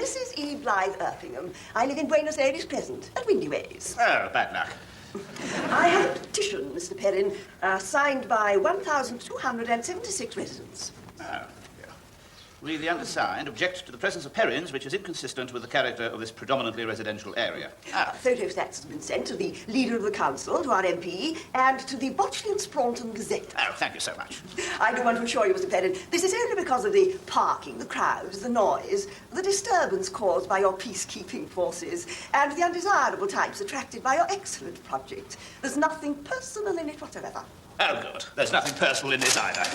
Mrs. E. Blythe Erpingham. I live in Buenos Aires Crescent, at Windy Ways. Oh, bad luck. I have a petition, Mr. Perrin, signed by 1,276 residents. Oh, yeah. We, the undersigned, object to the presence of Perrins, which is inconsistent with the character of this predominantly residential area. Photostats have been sent to the leader of the council, to our MP, and to the Botchley and Spraunton Gazette. Oh, thank you so much. I do want to assure you, Mr. Perrin, this is only because of the parking, the crowds, the noise, the disturbance caused by your peacekeeping forces, and the undesirable types attracted by your excellent project. There's nothing personal in it whatsoever. Oh, good. There's nothing personal in this either.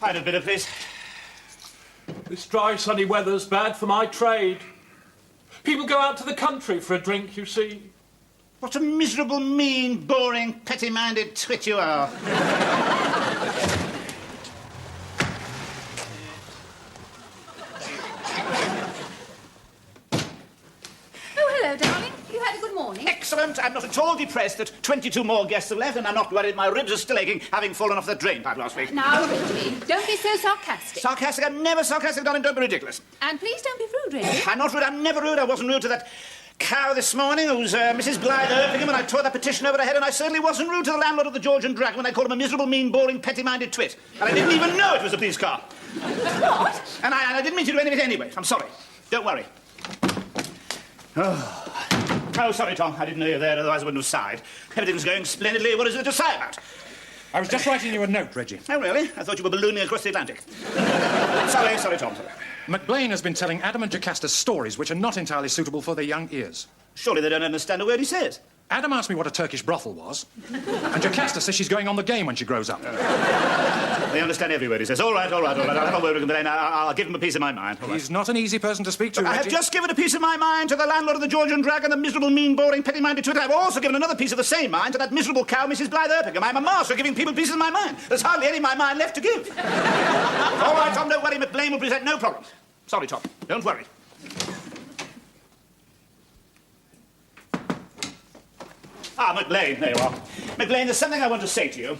Pint of bitter, please. This dry, sunny weather's bad for my trade. People go out to the country for a drink, you see. What a miserable, mean, boring, petty-minded twit you are. Hello, darling. You had a good morning? Excellent. I'm not at all depressed that 22 more guests have left, and I'm not worried my ribs are still aching, having fallen off the drain pipe last week. Now, Reggie, don't be so sarcastic. Sarcastic? I'm never sarcastic, darling. Don't be ridiculous. And please don't be rude, Reggie. I'm not rude. I'm never rude. I wasn't rude to that cow this morning who's Mrs. Blythe Erpingham, and I tore that petition over her head, and I certainly wasn't rude to the landlord of the George and Dragon when I called him a miserable, mean, boring, petty-minded twit. And I didn't even know it was a police car. What? And I didn't mean to do any of it anyway. I'm sorry. Don't worry. Oh, sorry, Tom. I didn't know you were there, otherwise I wouldn't have sighed. Everything's going splendidly. What is there to sigh about? I was just writing you a note, Reggie. Oh, really? I thought you were ballooning across the Atlantic. Sorry, Tom. Sorry. McBlain has been telling Adam and Jocasta stories which are not entirely suitable for their young ears. Surely they don't understand a word he says. Adam asked me what a Turkish brothel was, and Jocasta says she's going on the game when she grows up. They understand every word he says. All right. I'll have a word with him. I'll give him a piece of my mind. He's not an easy person to speak to, I Reggie. have just given a piece of my mind to the landlord of the George and Dragon, the miserable, mean, boring, petty-minded twit. I've also given another piece of the same mind to that miserable cow, Mrs. Blythe Erpingham. I'm a master of giving people pieces of my mind. There's hardly any of my mind left to give. All right, Tom, don't worry. McBlain will present no problems. Sorry, Tom. Don't worry. McBlain, there you are. McBlain, there's something I want to say to you.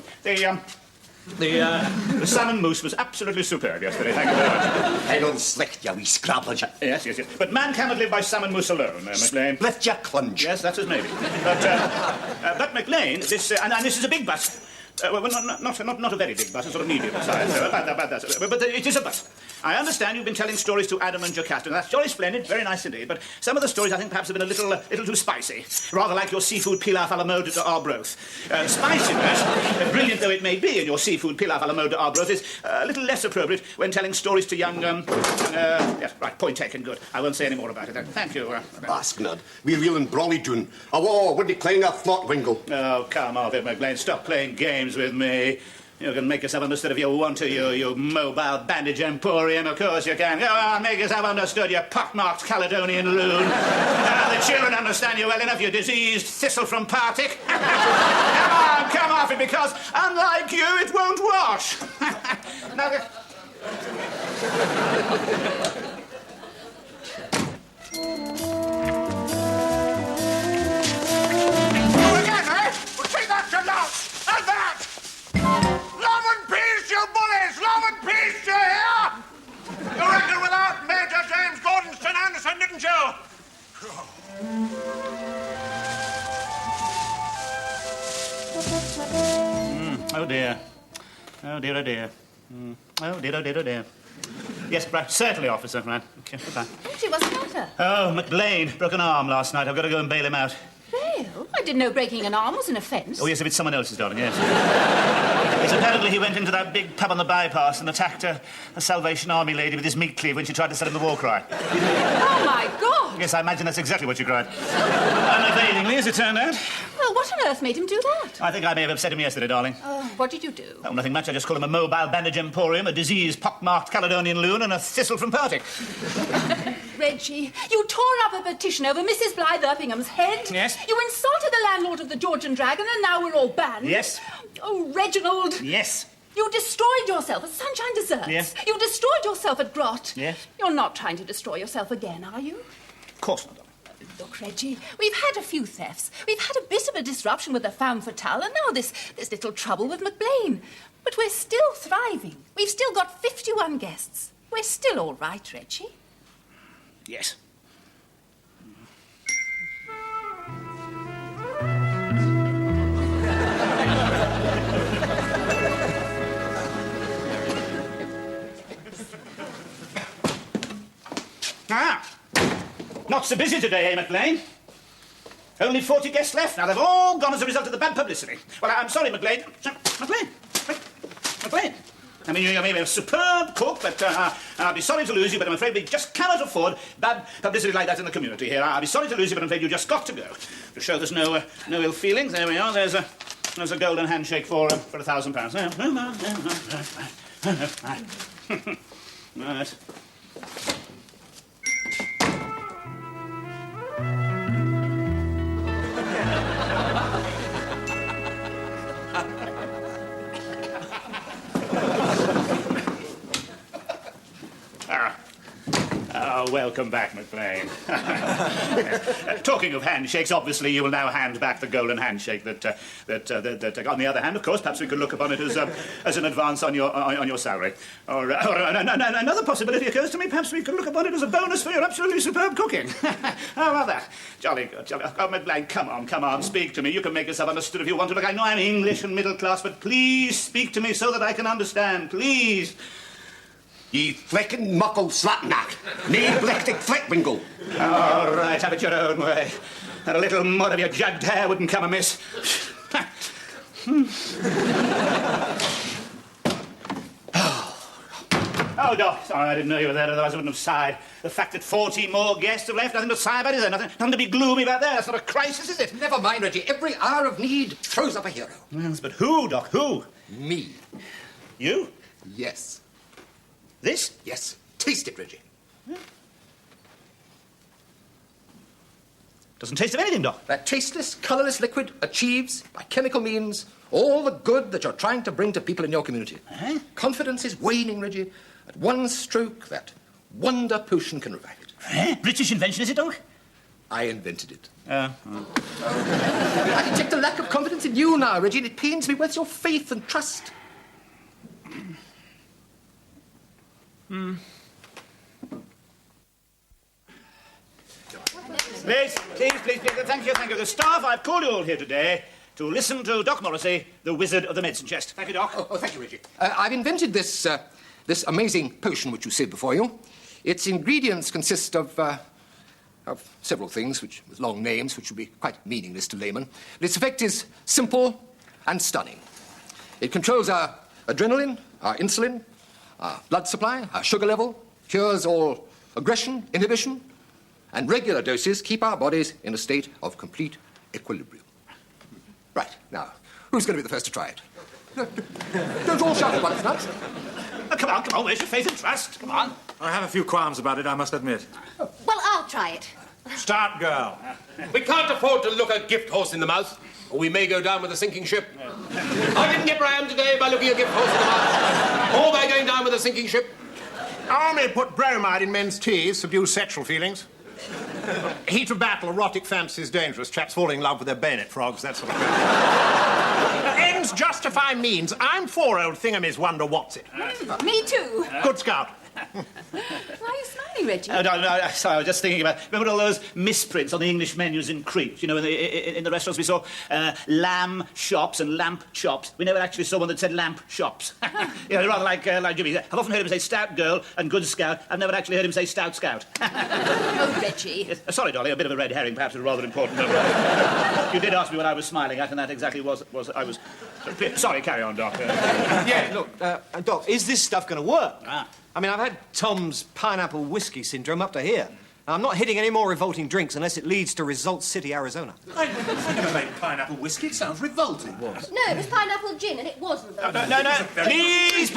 The salmon mousse was absolutely superb yesterday. Thank you very much. I don't slick, you wee scrapple. Yes. But man cannot live by salmon mousse alone, McBlain. Lift your clunge. Yes, that is maybe. But McBlain, this and this is a big but. Well, not a very big but, a sort of medium size. But it is a but. I understand you've been telling stories to Adam and Jocasta. That's jolly splendid, very nice indeed. But some of the stories I think perhaps have been a little too spicy. Rather like your seafood pilaf a la mode d'Arbroath. Spiciness, brilliant though it may be in your seafood pilaf a la mode d'Arbroath, is a little less appropriate when telling stories to young, yes, right, point taken, good. I won't say any more about it then. Thank you. Basknod, we're real in Brawley doon. Wouldn't he clang a flot wingle? Oh, come off it, McBlain. Stop playing games with me. You can make yourself understood if you want to, you mobile bandage emporium. Of course you can. Go on, make yourself understood, you pockmarked Caledonian loon. The children understand you well enough, you diseased thistle from Partick. Come off it, because unlike you, it won't wash. Now, again, eh? Well, take that to love! And that! Love and peace, you bullies! Love and peace, you hear? You reckoned without Major James Gordon St. Anderson, didn't you? Oh, dear. Oh, dear, oh, dear. Oh, dear, oh, dear, oh, dear. Yes, right, certainly, officer. Right, okay, goodbye. Reggie, what's the matter? Oh, McBlain broke an arm last night. I've got to go and bail him out. Bail? I didn't know breaking an arm was an offence. Oh, yes, if it's someone else's, darling, yes. Yes, apparently he went into that big pub on the bypass and attacked a Salvation Army lady with his meat cleave when she tried to sell him the war cry. Oh, my God! Yes, I imagine that's exactly what you cried. Unavailingly, as it turned out. Well, what on earth made him do that? I think I may have upset him yesterday, darling. What did you do? Oh, nothing much. I just called him a mobile bandage emporium, a diseased, pockmarked Caledonian loon, and a thistle from Partick. Reggie, you tore up a petition over Mrs. Blythe Erpingham's head. Yes. You insulted the landlord of the George and Dragon, and now we're all banned. Yes. Oh, Reginald. Yes. You destroyed yourself at Sunshine Desserts. Yes. You destroyed yourself at Grot. Yes. You're not trying to destroy yourself again, are you? Of course not, darling. Look, Reggie, we've had a few thefts. We've had a bit of a disruption with the femme fatale, and now this little trouble with McBlain. But we're still thriving. We've still got 51 guests. We're still all right, Reggie. Yes. Not so busy today, eh, McLean? Only 40 guests left. Now, they've all gone as a result of the bad publicity. Well, I'm sorry, McLean. McLean. I mean, you may be a superb cook, but I'll be sorry to lose you, but I'm afraid we just cannot afford bad publicity like that in the community here. I'll be sorry to lose you, but I'm afraid you just got to go. To show there's no ill feelings, there we are. There's a golden handshake for £1,000. Right. Welcome back, McLean. Talking of handshakes, obviously you will now hand back the golden handshake that on the other hand, of course, perhaps we could look upon it as an advance on your salary. Or another possibility occurs to me, perhaps we could look upon it as a bonus for your absolutely superb cooking. How about that? Jolly good, jolly. Oh, McLean, come on, speak to me. You can make yourself understood if you want to. Look, I know I'm English and middle class, but please speak to me so that I can understand, please. Ye fleckin' muckle slapknack. Nee blechtig fleckbingle. All right, have it your own way. And a little mud of your jugged hair wouldn't come amiss. Oh, Doc, sorry, I didn't know you were there, otherwise I wouldn't have sighed. The fact that 40 more guests have left, nothing to sigh about, is there? Nothing to be gloomy about there. That's not a crisis, is it? Never mind, Reggie. Every hour of need throws up a hero. Yes, but who, Doc, who? Me. You? Yes. This? Yes. Taste it, Reggie. Doesn't taste of anything, Doc. That tasteless, colourless liquid achieves, by chemical means, all the good that you're trying to bring to people in your community. Confidence is waning, Reggie. At one stroke, that wonder potion can revive it. British invention, is it, Doc? I invented it. I detect a lack of confidence in you now, Reggie, and it pains me. Where's your faith and trust? Please, thank you. The staff, I've called you all here today to listen to Doc Morrissey, the wizard of the medicine chest. Thank you, Doc. Oh, thank you, Reggie. I've invented this amazing potion which you see before you. Its ingredients consist of several things, with long names, which would be quite meaningless to laymen. But its effect is simple and stunning. It controls our adrenaline, our insulin, our blood supply, our sugar level, cures all aggression, inhibition, and regular doses keep our bodies in a state of complete equilibrium. Right, now, who's going to be the first to try it? Don't all shout at once, nuts. Come on, where's your faith and trust? Come on. I have a few qualms about it, I must admit. Well, I'll try it. Start, girl. We can't afford to look a gift horse in the mouth, or we may go down with a sinking ship. I didn't get where I am today by looking a gift horse in the mouth, or by going down with a sinking ship. Army put bromide in men's teas, subdue sexual feelings. Heat of battle, erotic fantasies, dangerous. Chaps falling in love with their bayonet frogs, that sort of thing. Ends justify means. I'm for old Thingamy's Wonder What's It. Me too. Good scout. Why are you smiling, Reggie? No, sorry, I was just thinking about... Remember all those misprints on the English menus in Crete? You know, in the restaurants we saw lamb shops and lamp chops. We never actually saw one that said lamp shops. You know, rather like Jimmy. I've often heard him say stout girl and good scout. I've never actually heard him say stout scout. Oh, Reggie. Yes, sorry, Dolly, a bit of a red herring, perhaps, is rather important. You did ask me what I was smiling at, and that exactly was I was... Sorry, carry on, Doc. Yeah, look, Doc, is this stuff going to work? I mean, I've had Tom's pineapple whiskey syndrome up to here. I'm not hitting any more revolting drinks unless it leads to Result City, Arizona. I never made pineapple whiskey. It sounds revolting. No, it was pineapple gin, and it wasn't. No. Please,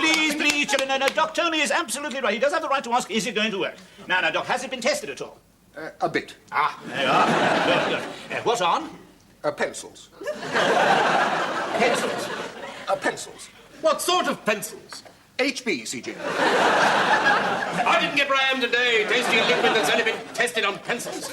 children. No, Doc Tony is absolutely right. He does have the right to ask, is it going to work? Now, Doc, has it been tested at all? A bit. There you are. Good. What on? Pencils. Pencils. Pencils. What sort of pencils? HB, CJ. I didn't get where I am today, tasting a liquid that's only been tested on pencils.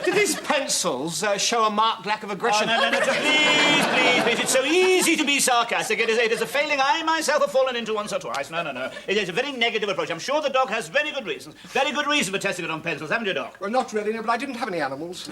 Did these pencils show a marked lack of aggression? Oh, no, please. It's so easy to be sarcastic. It is a failing I myself have fallen into once or twice. No. It is a very negative approach. I'm sure the Doc has very good reason for testing it on pencils, haven't you, Doc? Well, not really, no, but I didn't have any animals.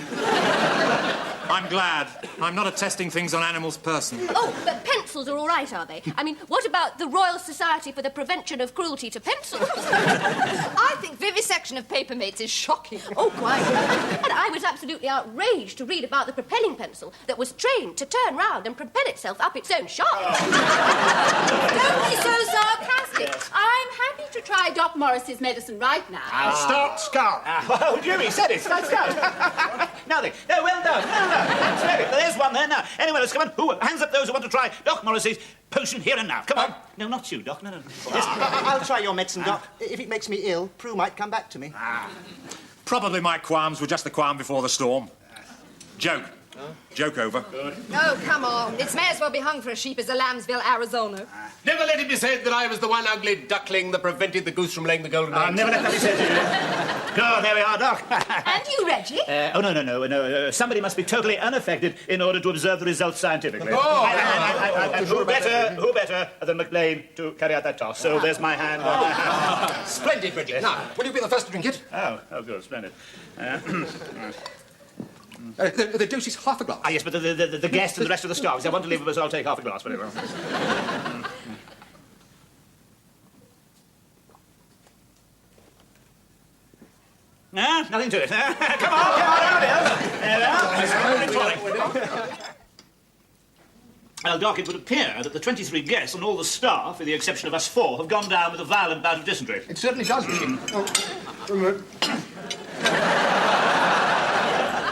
I'm glad. I'm not a testing things on animals person. Oh, but pencils are all right, are they? I mean, what about the Royal Society for the Prevention of Cruelty to Pencils? I think vivisection of papermates is shocking. Oh, quite. And I was absolutely outraged to read about the propelling pencil that was trained to turn round and propel itself up its own shaft. Don't be so sarcastic. Yes. I'm happy to try Doc Morris's medicine right now. Start, Scout. Oh, Jimmy said it. That's out. Now then. No, well done. No. Splendid. There's one there now. Anyway, let's come on. Who? Hands up those who want to try Doc Morris's potion here and now. Come on. No, not you, Doc. No. Yes, I'll try your medicine, Doc. If it makes me ill, Prue might come back to me. Probably my qualms were just the calm before the storm. Joke. Joke over. Oh, come on. It may as well be hung for a sheep as a Lambsville, Arizona. Never let it be said that I was the one ugly duckling that prevented the goose from laying the golden eggs. Never let that be said to you. Good, there we are, Doc. And you, Reggie? No. Somebody must be totally unaffected in order to observe the results scientifically. And who better than McLean to carry out that task? So there's my hand on my hand. Splendid, Reggie. Now, will you be the first to drink it? Oh, good, splendid. The dose is half a glass. Yes, but the guests and the rest of the staff. I want to leave them, so I'll take half a glass. Very well. Nothing to it. Come on, out here. Well, Doc, it would appear that the 23 guests and all the staff, with the exception of us 4, have gone down with a violent bout of dysentery. It certainly does, Reggie.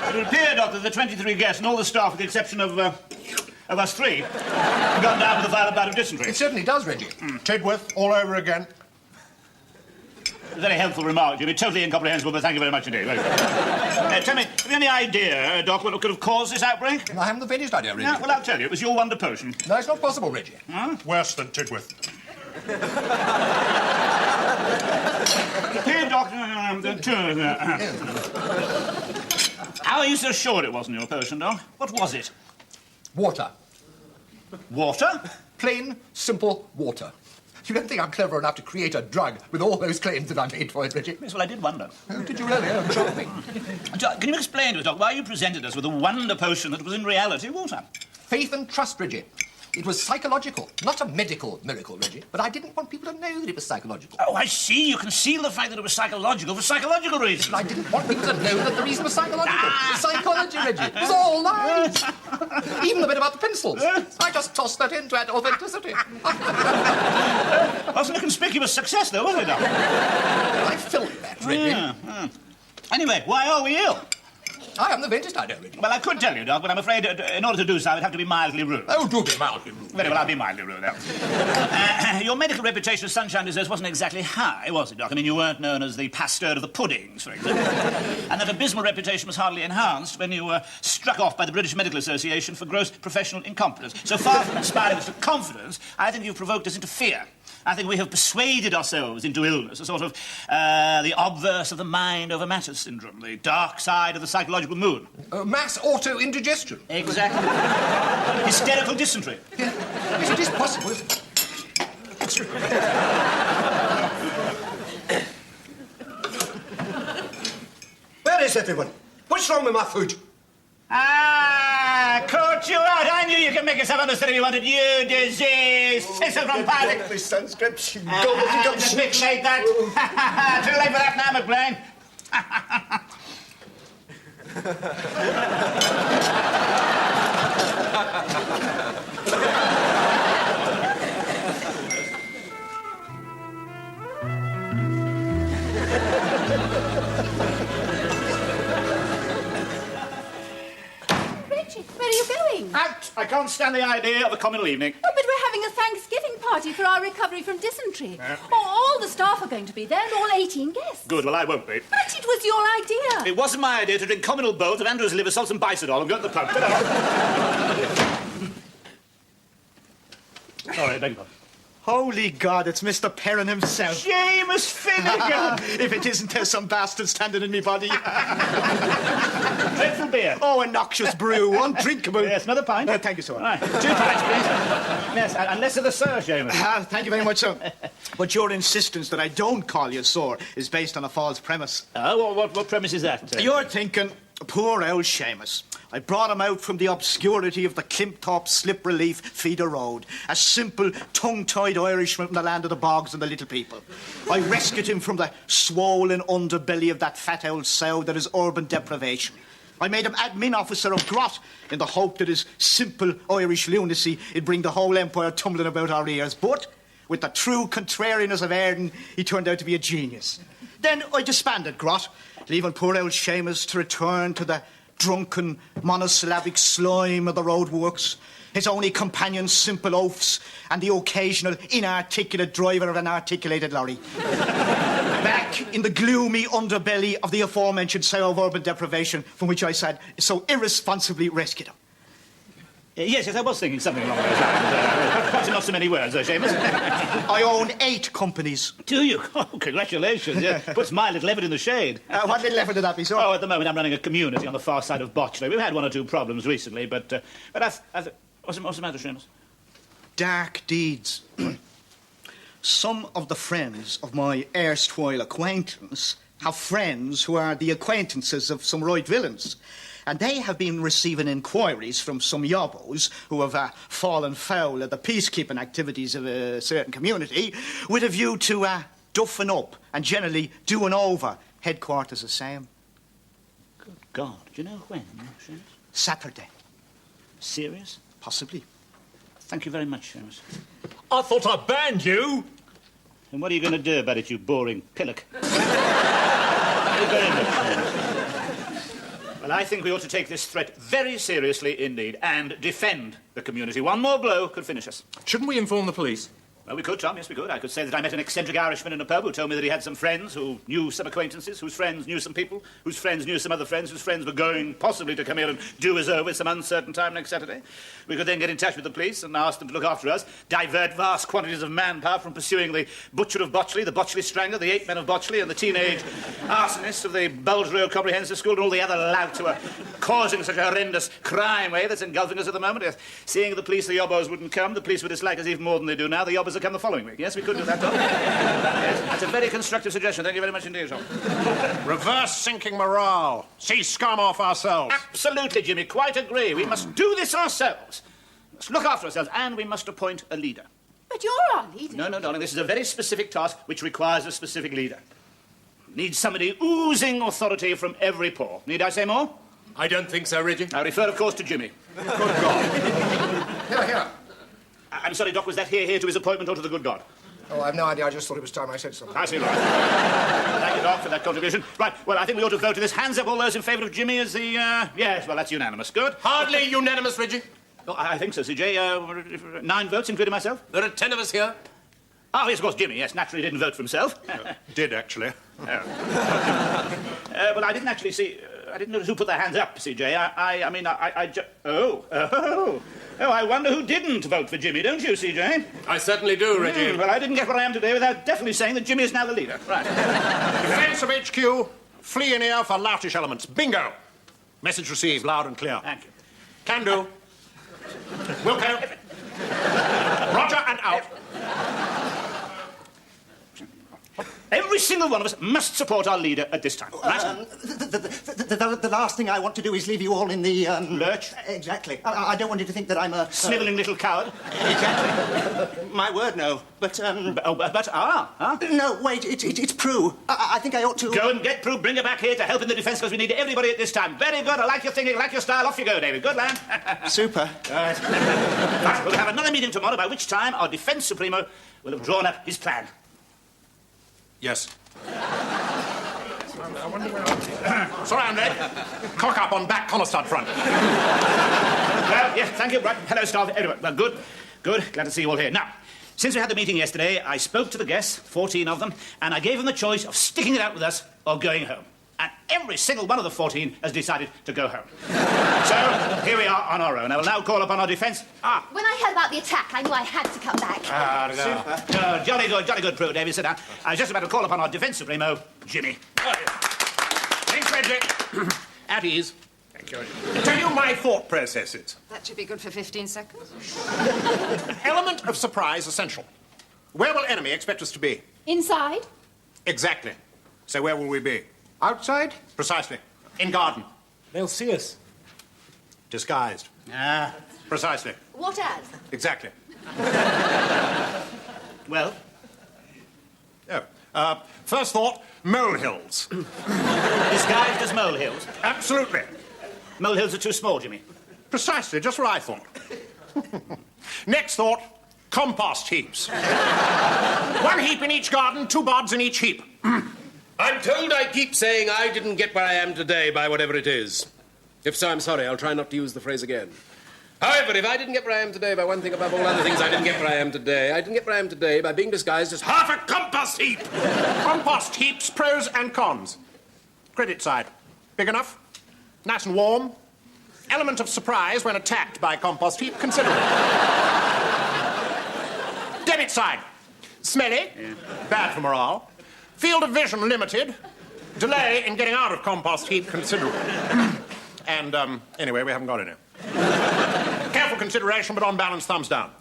It would appear, Doc, that the 23 guests and all the staff, with the exception of us 3, have gone down with a violent bout of dysentery. It certainly does, Reggie. Tidworth, all over again. Very helpful remark, Jimmy. Totally incomprehensible, but thank you very much indeed. Very good. Tell me, have you any idea, Doc, what could have caused this outbreak? I haven't the faintest idea, Reggie. No, well, I'll tell you. It was your wonder potion. No, it's not possible, Reggie. Huh? Worse than Tidworth. Here, Doc. How are you so sure it wasn't your potion, Doc? What was it? Water. Water? Plain, simple water. You don't think I'm clever enough to create a drug with all those claims that I made for it, Reggie? Yes, well, I did wonder. Oh, did you really? Oh, charming. Can you explain to us, Doc, why you presented us with a wonder potion that was in reality water? Faith and trust, Reggie. It was psychological, not a medical miracle, Reggie. But I didn't want people to know that it was psychological. Oh, I see. You concealed the fact that it was psychological for psychological reasons. But I didn't want people to know that the reason was psychological. Psychology, Reggie. It was all lies. Even the bit about the pencils. I just tossed that in to add authenticity. Wasn't a conspicuous success, though, was it, Doc? I felt that, Reggie. Yeah. Anyway, why are we ill? I haven't the faintest idea, Reggie. Well, I could tell you, Doc, but I'm afraid in order to do so, I'd have to be mildly rude. Oh, do be mildly rude. Very well, I'll be mildly rude, then. Your medical reputation as Sunshine Desserts wasn't exactly high, was it, Doc? I mean, you weren't known as the pasteur of the puddings, for example. And that abysmal reputation was hardly enhanced when you were struck off by the British Medical Association for gross professional incompetence. So far from inspiring us to confidence, I think you've provoked us into fear. I think we have persuaded ourselves into illness, a sort of the obverse of the mind over matter syndrome, the dark side of the psychological moon. Mass auto-indigestion. Exactly. Hysterical dysentery. Yeah. Yes, it is possible, isn't it? Where is everyone? What's wrong with my food? Caught you out. I knew you could make yourself understood if you wanted. You disease. Thistle from Paddock. This Sanskrit, you Just big shake that. Too late for that now, McLean. Where are you going? Out! I can't stand the idea of a communal evening. Oh, but we're having a Thanksgiving party for our recovery from dysentery. All the staff are going to be there, and all 18 guests. Good, well, I won't be. But it was your idea. It wasn't my idea to drink communal bowls of Andrew's liver, salt and bisoprolol and go to the pub. Sorry, I beg your pardon. Holy God, it's Mr. Perrin himself. Seamus Finnegan! If it isn't, there's some bastard standing in me body. Dreadful beer. Oh, a noxious brew, undrinkable. Yes, another pint. Thank you, sir. Right. 2 pints, please. Yes, and less of the sir, Seamus. Thank you very much, sir. But your insistence that I don't call you sir is based on a false premise. What premise is that? You're thinking, poor old Seamus. I brought him out from the obscurity of the Climptop slip relief feeder road, a simple, tongue-tied Irishman from the land of the bogs and the little people. I rescued him from the swollen underbelly of that fat old sow that is urban deprivation. I made him admin officer of Grot in the hope that his simple Irish lunacy would bring the whole empire tumbling about our ears. But, with the true contrariness of Arden, he turned out to be a genius. Then I disbanded Grot, leaving poor old Seamus to return to the drunken, monosyllabic slime of the roadworks, his only companion simple oafs, and the occasional inarticulate driver of an articulated lorry. Back in the gloomy underbelly of the aforementioned sow of urban deprivation from which I said so irresponsibly rescued him. Yes, I was thinking something along those lines. Perhaps not so many words, though, Seamus. I own 8 companies. Do you? Oh, congratulations. Yeah. Puts my little effort in the shade. What little effort did that be, sir? Oh, at the moment I'm running a community on the far side of Botchley. We've had 1 or 2 problems recently, but what's the matter, Seamus? Dark deeds. Some of the friends of my erstwhile acquaintance have friends who are the acquaintances of some right villains. And they have been receiving inquiries from some yobbos who have fallen foul of the peacekeeping activities of a certain community with a view to duffing up and generally doing over headquarters of Sam. Good God. Do you know when, Seamus? Saturday. Serious? Possibly. Thank you very much, Seamus. I thought I banned you. And what are you going to do about it, you boring pillock? Thank you very much, Seamus. Well, I think we ought to take this threat very seriously indeed and defend the community. 1 more blow could finish us. Shouldn't we inform the police? Well, we could, Tom, yes, we could. I could say that I met an eccentric Irishman in a pub who told me that he had some friends who knew some acquaintances, whose friends knew some people, whose friends knew some other friends, whose friends were going possibly to come here and do us over at some uncertain time next Saturday. We could then get in touch with the police and ask them to look after us, divert vast quantities of manpower from pursuing the butcher of Botchley, the Botchley Strangler, the 8 men of Botchley, and the teenage arsonist of the Bulge Road Comprehensive School, and all the other louts who are causing such a horrendous crime wave that's engulfing us at the moment. Yes. Seeing the police, the yobbos wouldn't come. The police would dislike us even more than they do now. The yobbos would come the following week. Yes, we could do that, Tom. Yes, that's a very constructive suggestion. Thank you very much indeed, Tom. Reverse sinking morale. See scum off ourselves. Absolutely, Jimmy. Quite agree. We must do this ourselves. Let's look after ourselves, and we must appoint a leader. But you're our leader. No, darling. This is a very specific task which requires a specific leader. Needs somebody oozing authority from every pore. Need I say more? I don't think so, Reggie. I refer, of course, to Jimmy. Good God. Here. I'm sorry, Doc, was that here to his appointment or to the good God? Oh, I've no idea. I just thought it was time I said something. I see, right. Thank you, Doc, for that contribution. Right, well, I think we ought to vote to this. Hands up, all those in favour of Jimmy as the, Yes, well, that's unanimous. Good. Hardly unanimous, Reggie. Oh, I think so, CJ. 9 votes, including myself. There are 10 of us here. Oh, yes, of course, Jimmy, yes, naturally didn't vote for himself. Did, actually. Well, I didn't actually see... I didn't notice who put their hands up, CJ. I just... Oh, I wonder who didn't vote for Jimmy, don't you, CJ? I certainly do, Reggie. Well, I didn't get where I am today without definitely saying that Jimmy is now the leader. Right. Defence of HQ, flee in here for loutish elements. Bingo! Message received, loud and clear. Thank you. Can do. Wilco. Roger and out. Every single one of us must support our leader at this time, right? The last thing I want to do is leave you all in the... Lurch? Exactly. I don't want you to think that I'm a... Snivelling little coward? Exactly. My word, no. But, No, wait, it's Prue. I think I ought to... Go and get Prue, bring her back here to help in the defence, because we need everybody at this time. Very good, I like your thinking, I like your style. Off you go, David. Good, lad. Super. Right. We'll have another meeting tomorrow, by which time our defence supremo will have drawn up his plan. Yes. Surround it. Cock up on back Conostad front. Well, yes, thank you. Right. Hello, staff. Everyone. Well, good. Glad to see you all here. Now, since we had the meeting yesterday, I spoke to the guests, 14 of them, and I gave them the choice of sticking it out with us or going home. and every single one of the 14 has decided to go home. So, here we are on our own. I will now call upon our defence. When I heard about the attack, I knew I had to come back. No, jolly good, Prue, David. Sit down. I was just about to call upon our defence supremo, Jimmy. Thanks, Reggie. At ease. Thank you. Tell you my thought processes. That should be good for 15 seconds. Element of surprise essential. Where will enemy expect us to be? Inside? Exactly. So where will we be? Outside? Precisely. In garden. They'll see us. Disguised. Precisely. What as? Exactly. Well? Oh. First thought, molehills. Disguised as molehills? Absolutely. Molehills are too small, Jimmy. Precisely, just what I thought. Next thought, compost heaps. One heap in each garden, 2 bods in each heap. I'm told I keep saying I didn't get where I am today by whatever it is. If so, I'm sorry. I'll try not to use the phrase again. However, if I didn't get where I am today by one thing above all other things, I didn't get where I am today. I didn't get where I am today by being disguised as half a compost heap. Compost heaps, pros and cons. Credit side. Big enough? Nice and warm? Element of surprise when attacked by compost heap, considerable. Debit side. Smelly. Bad for morale. Field of vision limited. Delay in getting out of compost heap considerable. And, anyway, we haven't got any. Careful consideration, but on balance, thumbs down.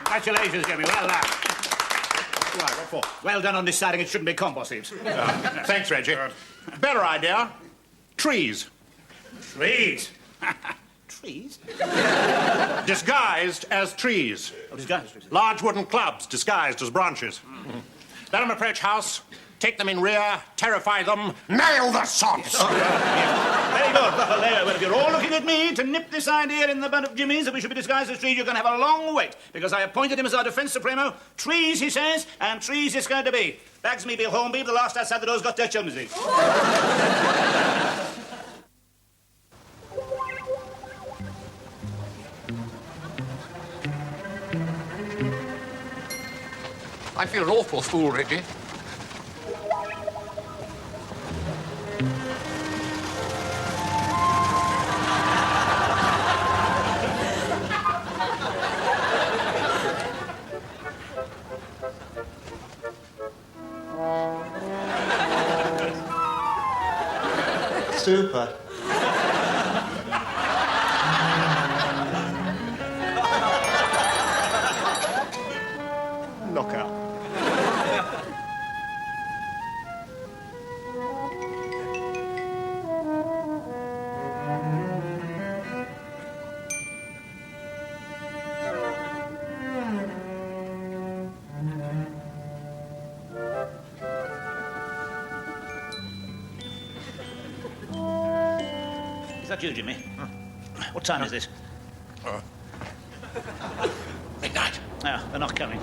Congratulations, Jimmy. Well done. Right, what for? Well done on deciding it shouldn't be compost heaps. Thanks, Reggie. Better idea. Trees. Trees? Trees? Disguised as trees. Oh, disguised as trees. Large wooden clubs disguised as branches. Let them approach house, take them in rear, terrify them, nail the sots! Very good. Well, if you're all looking at me to nip this idea in the bud of Jimmy's that we should be disguised as trees, you're going to have a long wait, because I appointed him as our defence supremo. Trees, he says, and trees it's going to be. Bags me, Bill Hornby, the last outside the door's got their children's leave. I feel an awful fool, Reggie. Super. Knockout. Is that you, Jimmy? What time is this? Midnight. No, they're not coming.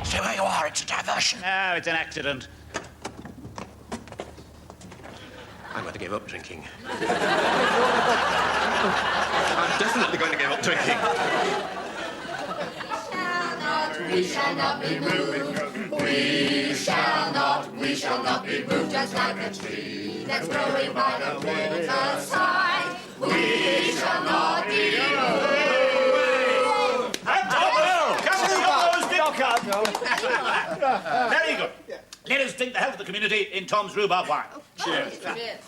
Stay where you are, it's a diversion. No, it's an accident. I'm going to give up drinking. I'm definitely going to give up drinking. We shall not be moved. We shall not be moved just like a tree that's growing by the riverside. We shall not be moved. Very good. Let us drink the health of the community in Tom's rhubarb wine. Cheers.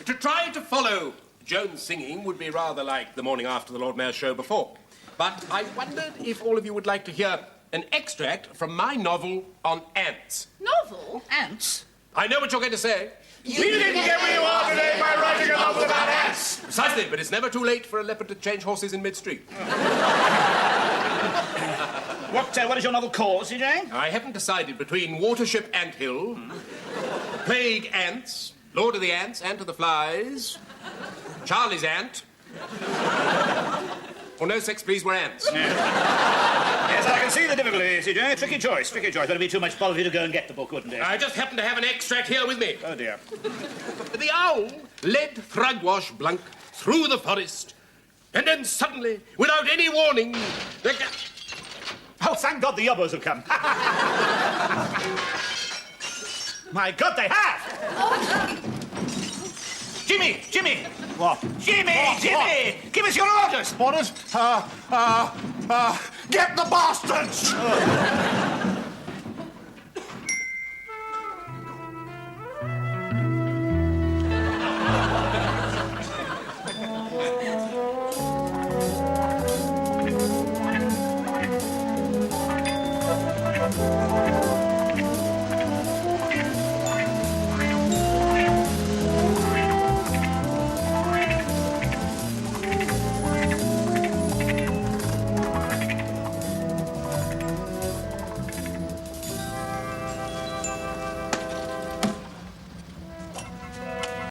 To try to follow Joan's singing would be rather like the morning after the Lord Mayor's show before. But I wondered if all of you would like to hear an extract from my novel on ants. Novel? Ants? I know what you're going to say. You didn't get where you are today by writing a novel about ants. Precisely, but it's never too late for a leopard to change horses in midstream. What is your novel called, CJ? I haven't decided between Watership Anthill, Plague Ants, Lord of the Ants, Ant of the Flies, Charlie's Ant, or No Sex Please We're Ants. Yes, I can see the difficulty, CJ. Tricky choice. There'd be too much bother for you to go and get the book, wouldn't it? I just happen to have an extract here with me. Oh, dear. The owl led Thrugwash Blunk through the forest, and then suddenly, without any warning, Oh, thank God the yubbos have come. My God, they have! Jimmy! What? Jimmy! Give us your orders! Orders? Get the bastards!